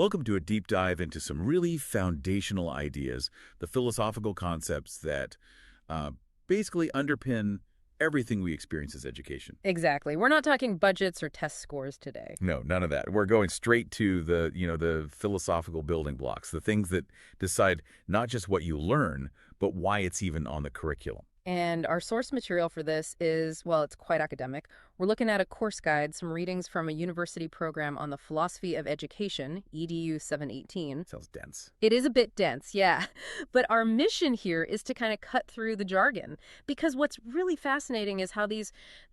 Welcome to a deep dive into some really foundational ideas, the philosophical concepts that uh, basically underpin everything we experience as education. Exactly. We're not talking budgets or test scores today. No, none of that. We're going straight to the philosophical building blocks, the things that decide not just what you learn, but why it's even on the curriculum. And our source material for this is, well, it's quite academic. We're looking at a course guide, some readings from a university program on the philosophy of education, EDU 718. Sounds dense. It is a bit dense, yeah. But our mission here is to kind of cut through the jargon. Because what's really fascinating is how these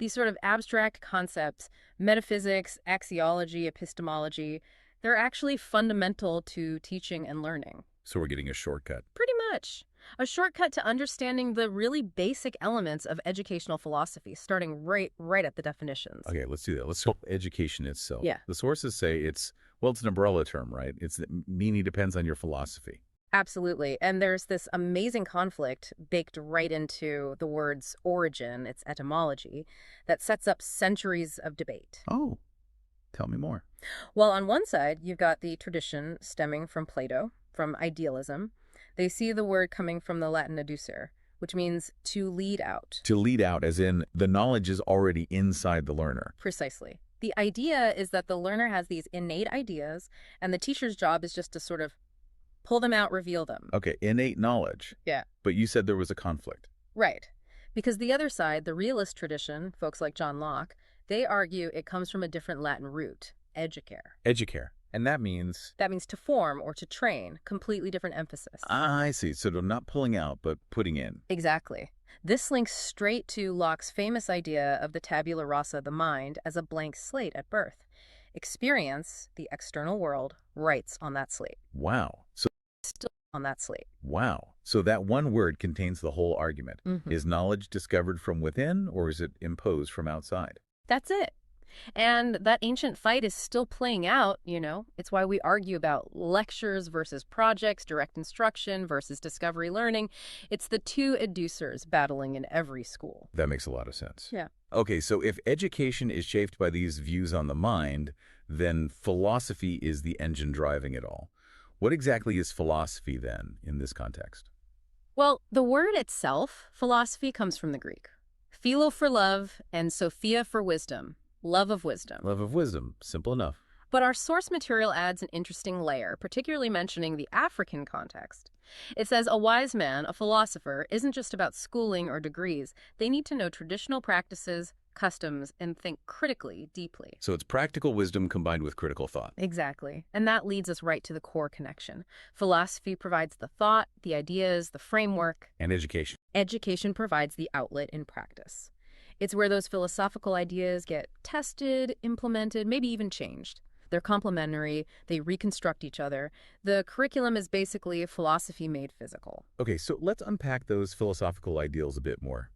sort of abstract concepts, metaphysics, axiology, epistemology, they're actually fundamental to teaching and learning. So we're getting a shortcut. Pretty much. A shortcut to understanding the really basic elements of educational philosophy, starting right at the definitions. Okay, let's do that. Let's talk education itself. Yeah. The sources say it's an umbrella term, right? It's meaning depends on your philosophy. Absolutely. And there's this amazing conflict baked right into the word's origin, its etymology, that sets up centuries of debate. Oh, tell me more. Well, on one side, you've got the tradition stemming from Plato, from idealism. They see the word coming from the Latin educere, which means to lead out. To lead out, as in the knowledge is already inside the learner. Precisely. The idea is that the learner has these innate ideas, and the teacher's job is just to sort of pull them out, reveal them. Okay, innate knowledge. Yeah. But you said there was a conflict. Right. Because the other side, the realist tradition, folks like John Locke, they argue it comes from a different Latin root, educare. Educare. And that means? That means to form or to train, completely different emphasis. I see. So they're not pulling out, but putting in. Exactly. This links straight to Locke's famous idea of the tabula rasa, the mind, as a blank slate at birth. Experience, the external world, writes on that slate. Wow. So Still on that slate. wow. So that one word contains the whole argument. Mm-hmm. Is knowledge discovered from within, or is it imposed from outside? That's it. And that ancient fight is still playing out, It's why we argue about lectures versus projects, direct instruction versus discovery learning. It's the two educers battling in every school. That makes a lot of sense. Yeah. Okay, so if education is shaped by these views on the mind, then philosophy is the engine driving it all. What exactly is philosophy, then, in this context? Well, the word itself, philosophy, comes from the Greek. Philo for love and Sophia for wisdom. Love of wisdom. Love of wisdom. Simple enough. But our source material adds an interesting layer, particularly mentioning the African context. It says a wise man, a philosopher, isn't just about schooling or degrees. They need to know traditional practices, customs, and think critically, deeply. So it's practical wisdom combined with critical thought. Exactly. And that leads us right to the core connection. Philosophy provides the thought, the ideas, the framework. And education. Education provides the outlet in practice. It's where those philosophical ideas get tested, implemented, maybe even changed. They're complementary, they reconstruct each other. The curriculum is basically philosophy made physical. Okay, so let's unpack those philosophical ideals a bit more.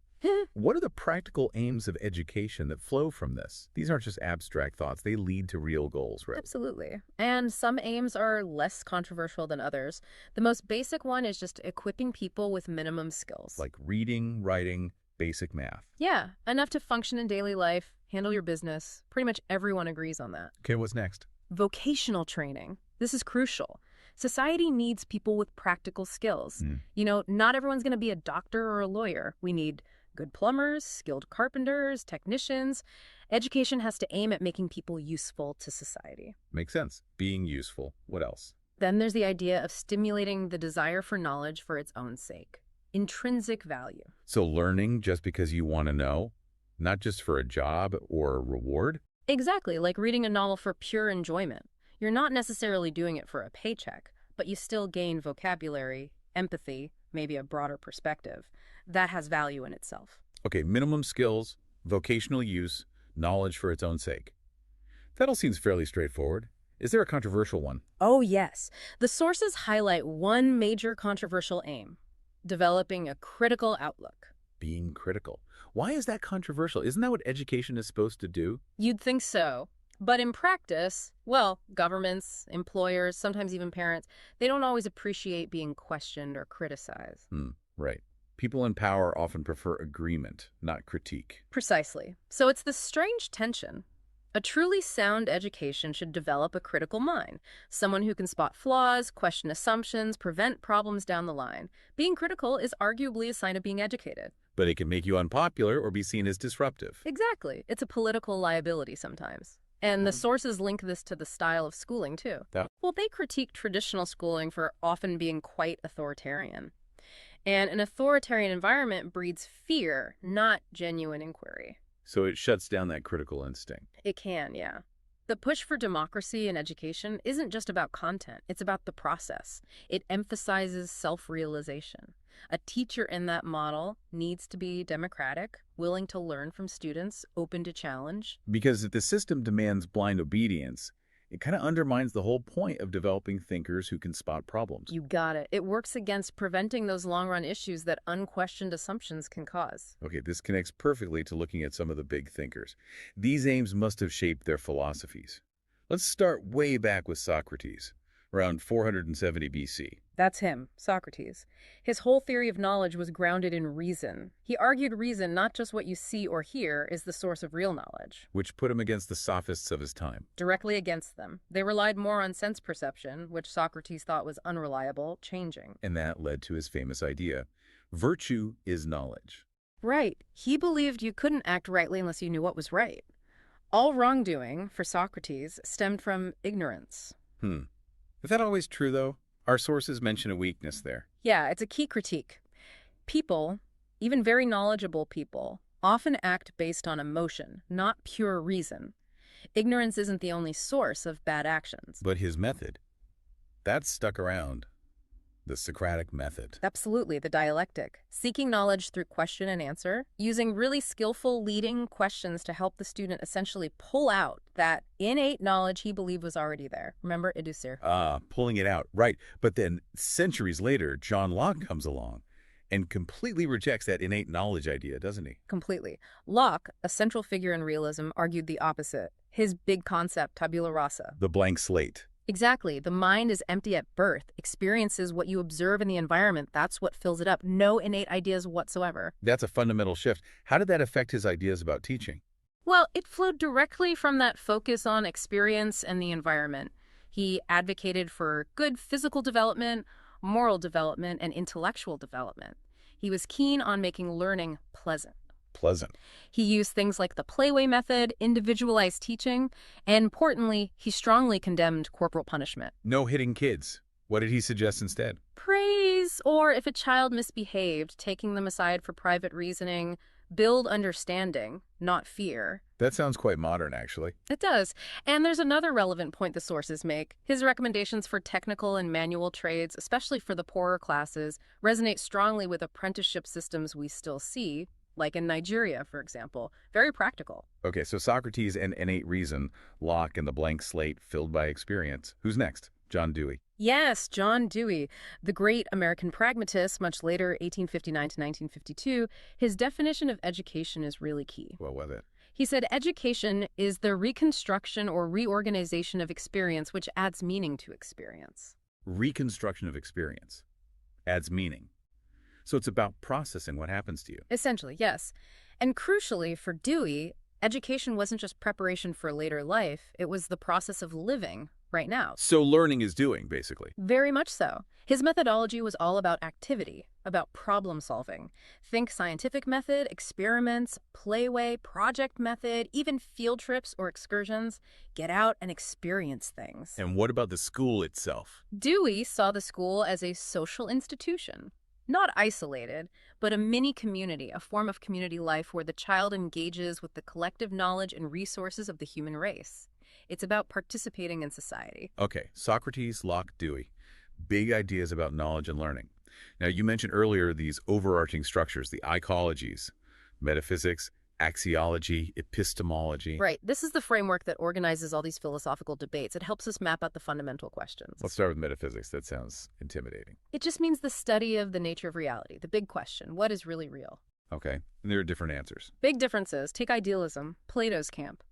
What are the practical aims of education that flow from this? These aren't just abstract thoughts. They lead to real goals, right? Absolutely. And some aims are less controversial than others. The most basic one is just equipping people with minimum skills. Like reading, writing, basic math. Yeah, enough to function in daily life, handle your business. Pretty much everyone agrees on that. Okay, what's next? Vocational training. This is crucial. Society needs people with practical skills. Not everyone's going to be a doctor or a lawyer. We need good plumbers, skilled carpenters, technicians. Education has to aim at making people useful to society. Makes sense. Being useful. What else? Then there's the idea of stimulating the desire for knowledge for its own sake. Intrinsic value. So learning just because you want to know, not just for a job or a reward? Exactly, like reading a novel for pure enjoyment. You're not necessarily doing it for a paycheck, but you still gain vocabulary, empathy, maybe a broader perspective. That has value in itself. Okay, minimum skills, vocational use, knowledge for its own sake. That all seems fairly straightforward. Is there a controversial one? Oh, yes. The sources highlight one major controversial aim: developing a critical outlook. Being critical. Why is that controversial? Isn't that what education is supposed to do? You'd think so. But in practice, well, governments, employers, sometimes even parents, they don't always appreciate being questioned or criticized. Right. People in power often prefer agreement, not critique. Precisely. So it's this strange tension. A truly sound education should develop a critical mind, someone who can spot flaws, question assumptions, prevent problems down the line. Being critical is arguably a sign of being educated. But it can make you unpopular or be seen as disruptive. Exactly. It's a political liability sometimes. And the sources link this to the style of schooling, too. That- Well, they critique traditional schooling for often being quite authoritarian. And an authoritarian environment breeds fear, not genuine inquiry. So it shuts down that critical instinct. It can, yeah. The push for democracy in education isn't just about content, it's about the process. It emphasizes self-realization. A teacher in that model needs to be democratic, willing to learn from students, open to challenge. Because if the system demands blind obedience, it kind of undermines the whole point of developing thinkers who can spot problems. You got it. It works against preventing those long-run issues that unquestioned assumptions can cause. Okay, this connects perfectly to looking at some of the big thinkers. These aims must have shaped their philosophies. Let's start way back with Socrates, around 470 BC. That's him, Socrates. His whole theory of knowledge was grounded in reason. He argued reason, not just what you see or hear, is the source of real knowledge. Which put him against the sophists of his time. Directly against them. They relied more on sense perception, which Socrates thought was unreliable, changing. And that led to his famous idea, virtue is knowledge. Right. He believed you couldn't act rightly unless you knew what was right. All wrongdoing, for Socrates, stemmed from ignorance. Is that always true, though? Our sources mention a weakness there. Yeah, it's a key critique. People, even very knowledgeable people, often act based on emotion, not pure reason. Ignorance isn't the only source of bad actions. But his method, that's stuck around. The Socratic Method. Absolutely, the dialectic. Seeking knowledge through question and answer, using really skillful leading questions to help the student essentially pull out that innate knowledge he believed was already there. Remember, educere. Pulling it out, right. But then centuries later, John Locke comes along and completely rejects that innate knowledge idea, doesn't he? Completely. Locke, a central figure in realism, argued the opposite. His big concept, tabula rasa. The blank slate. Exactly. The mind is empty at birth, experiences what you observe in the environment. That's what fills it up. No innate ideas whatsoever. That's a fundamental shift. How did that affect his ideas about teaching? Well, it flowed directly from that focus on experience and the environment. He advocated for good physical development, moral development, and intellectual development. He was keen on making learning pleasant. Pleasant. He used things like the playway method, individualized teaching, and importantly, he strongly condemned corporal punishment. No hitting kids. What did he suggest instead? Praise, or if a child misbehaved, taking them aside for private reasoning, build understanding, not fear. That sounds quite modern, actually. It does. And there's another relevant point the sources make. His recommendations for technical and manual trades, especially for the poorer classes, resonate strongly with apprenticeship systems we still see, like in Nigeria, for example. Very practical. Okay, so Socrates and innate reason, Locke and the blank slate filled by experience. Who's next? John Dewey. Yes, John Dewey, the great American pragmatist, much later, 1859 to 1952, his definition of education is really key. What was it? He said education is the reconstruction or reorganization of experience which adds meaning to experience. Reconstruction of experience. Adds meaning. So it's about processing what happens to you. Essentially, yes. And crucially, for Dewey, education wasn't just preparation for later life, it was the process of living right now. So learning is doing, basically. Very much so. His methodology was all about activity, about problem solving. Think scientific method, experiments, playway, project method, even field trips or excursions. Get out and experience things. And what about the school itself? Dewey saw the school as a social institution. Not isolated, but a mini community, a form of community life where the child engages with the collective knowledge and resources of the human race. It's about participating in society. Okay, Socrates, Locke, Dewey. Big ideas about knowledge and learning. Now, you mentioned earlier these overarching structures, the ecologies, metaphysics, axiology, epistemology. Right. This is the framework that organizes all these philosophical debates. It helps us map out the fundamental questions. Let's start with metaphysics. That sounds intimidating. It just means the study of the nature of reality, the big question, what is really real? Okay, and there are different answers. Big differences. Take idealism, Plato's camp.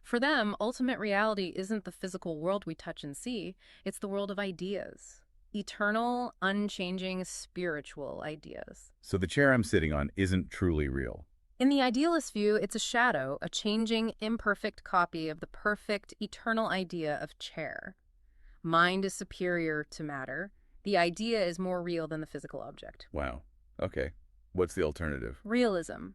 For them, ultimate reality isn't the physical world we touch and see, it's the world of ideas. Eternal, unchanging, spiritual ideas. So the chair I'm sitting on isn't truly real. In the idealist view, it's a shadow, a changing, imperfect copy of the perfect, eternal idea of chair. Mind is superior to matter. The idea is more real than the physical object. Wow. Okay. What's the alternative? Realism,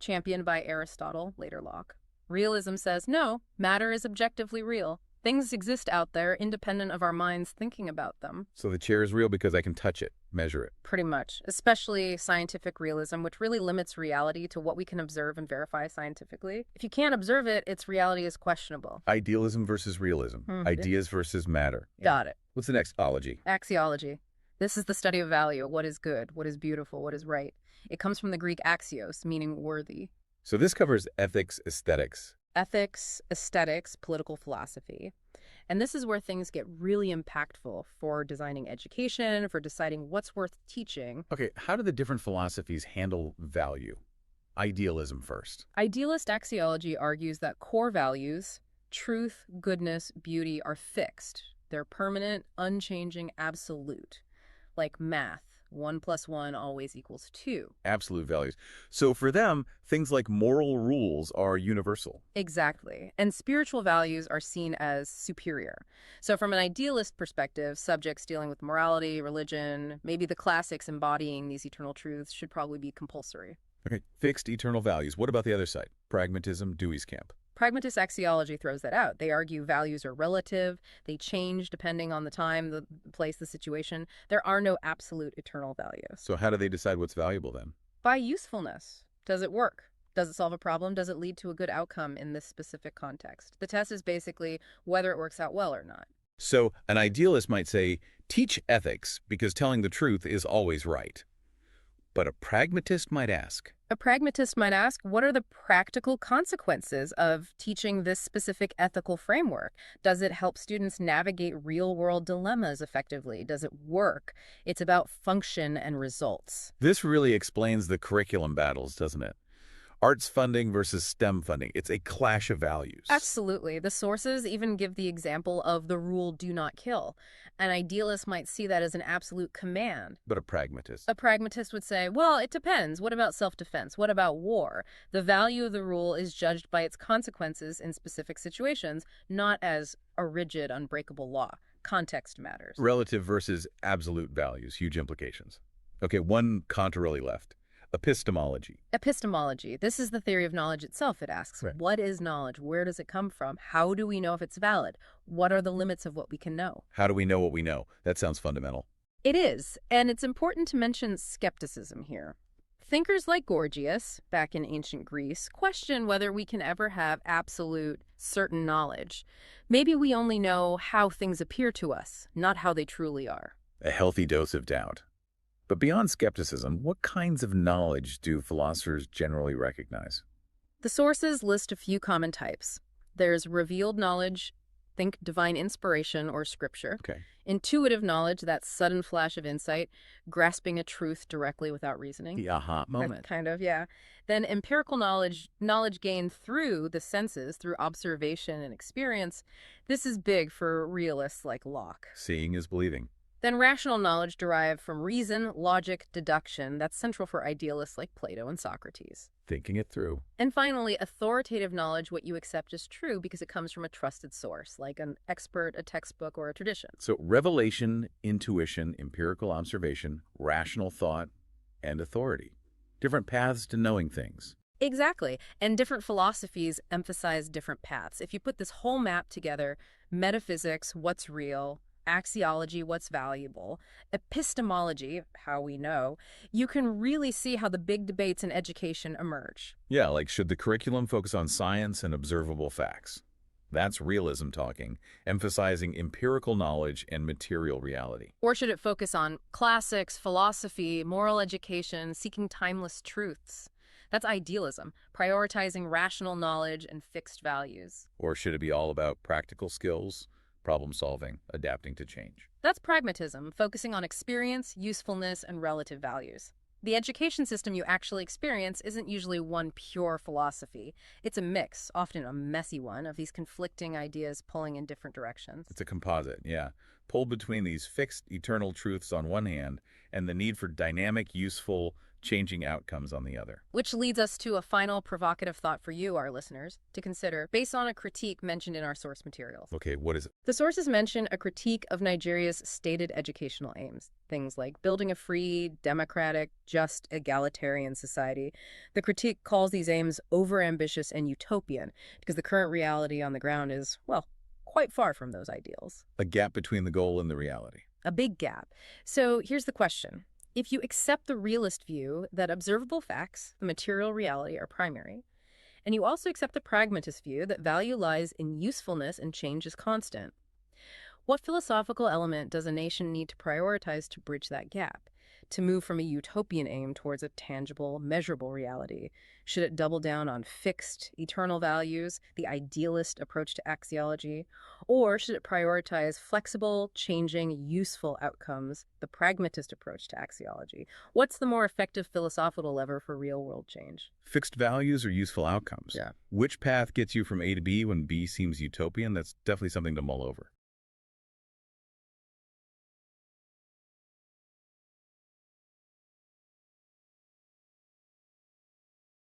championed by Aristotle, later Locke. Realism says, no, matter is objectively real. Things exist out there independent of our minds thinking about them. So the chair is real because I can touch it, measure it. Pretty much, especially scientific realism, which really limits reality to what we can observe and verify scientifically. If you can't observe it, its reality is questionable. Idealism versus realism. Ideas versus matter. Got it. What's the next? Ology. Axiology. This is the study of value, what is good, what is beautiful, what is right. It comes from the Greek axios, meaning worthy. So this covers ethics, aesthetics. Ethics, aesthetics, political philosophy. And this is where things get really impactful for designing education, for deciding what's worth teaching. Okay, how do the different philosophies handle value? Idealism first. Idealist axiology argues that core values, truth, goodness, beauty, are fixed. They're permanent, unchanging, absolute. Like math. 1 + 1 always equals 2. Absolute values. So for them, things like moral rules are universal. Exactly. And spiritual values are seen as superior. So from an idealist perspective, subjects dealing with morality, religion, maybe the classics embodying these eternal truths should probably be compulsory. Okay, fixed eternal values. What about the other side? Pragmatism, Dewey's camp. Pragmatist axiology throws that out. They argue values are relative, they change depending on the time, the place, the situation. There are no absolute eternal values. So how do they decide what's valuable then? By usefulness. Does it work? Does it solve a problem? Does it lead to a good outcome in this specific context? The test is basically whether it works out well or not. So an idealist might say, teach ethics because telling the truth is always right. But a pragmatist might ask, what are the practical consequences of teaching this specific ethical framework? Does it help students navigate real-world dilemmas effectively? Does it work? It's about function and results. this really explains the curriculum battles, doesn't it? Arts funding versus STEM funding. It's a clash of values. Absolutely. The sources even give the example of the rule do not kill. An idealist might see that as an absolute command. But a pragmatist. A pragmatist would say, well, it depends. What about self-defense? What about war? The value of the rule is judged by its consequences in specific situations, not as a rigid, unbreakable law. Context matters. Relative versus absolute values. Huge implications. Okay, one contra really left. Epistemology. Epistemology. This is the theory of knowledge itself. It asks, What is knowledge? Where does it come from? How do we know if it's valid? What are the limits of what we can know? How do we know what we know? That sounds fundamental. It is, and it's important to mention skepticism here. Thinkers like Gorgias, back in ancient Greece, question whether we can ever have absolute, certain knowledge. Maybe we only know how things appear to us, not how they truly are. A healthy dose of doubt. But beyond skepticism, what kinds of knowledge do philosophers generally recognize? The sources list a few common types. There's revealed knowledge, think divine inspiration or scripture. Okay. Intuitive knowledge, that sudden flash of insight, grasping a truth directly without reasoning. The aha moment. Kind of, yeah. Then empirical knowledge gained through the senses, through observation and experience. This is big for realists like Locke. Seeing is believing. Then rational knowledge derived from reason, logic, deduction. That's central for idealists like Plato and Socrates. Thinking it through. And finally, authoritative knowledge, what you accept as true because it comes from a trusted source, like an expert, a textbook, or a tradition. So revelation, intuition, empirical observation, rational thought, and authority. Different paths to knowing things. Exactly. And different philosophies emphasize different paths. If you put this whole map together, metaphysics, what's real, axiology, what's valuable, epistemology, how we know, you can really see how the big debates in education emerge. Yeah, like should the curriculum focus on science and observable facts? That's realism talking, emphasizing empirical knowledge and material reality. Or should it focus on classics, philosophy, moral education, seeking timeless truths? That's idealism, prioritizing rational knowledge and fixed values. Or should it be all about practical skills, problem solving, adapting to change? That's pragmatism, focusing on experience, usefulness, and relative values. The education system you actually experience isn't usually one pure philosophy. It's a mix, often a messy one, of these conflicting ideas pulling in different directions. It's a composite, yeah. Pulled between these fixed, eternal truths on one hand and the need for dynamic, useful, changing outcomes on the other. Which leads us to a final provocative thought for you, our listeners, to consider, based on a critique mentioned in our source materials. Okay, what is it? The sources mention a critique of Nigeria's stated educational aims, things like building a free, democratic, just, egalitarian society. The critique calls these aims overambitious and utopian because the current reality on the ground is, well, quite far from those ideals. A gap between the goal and the reality. A big gap. So here's the question. If you accept the realist view that observable facts, the material reality, are primary, and you also accept the pragmatist view that value lies in usefulness and change is constant, what philosophical element does a nation need to prioritize to bridge that gap, to move from a utopian aim towards a tangible, measurable reality? Should it double down on fixed, eternal values, the idealist approach to axiology, or should it prioritize flexible, changing, useful outcomes, the pragmatist approach to axiology? What's the more effective philosophical lever for real-world change? Fixed values or useful outcomes? Yeah. Which path gets you from A to B when B seems utopian? That's definitely something to mull over.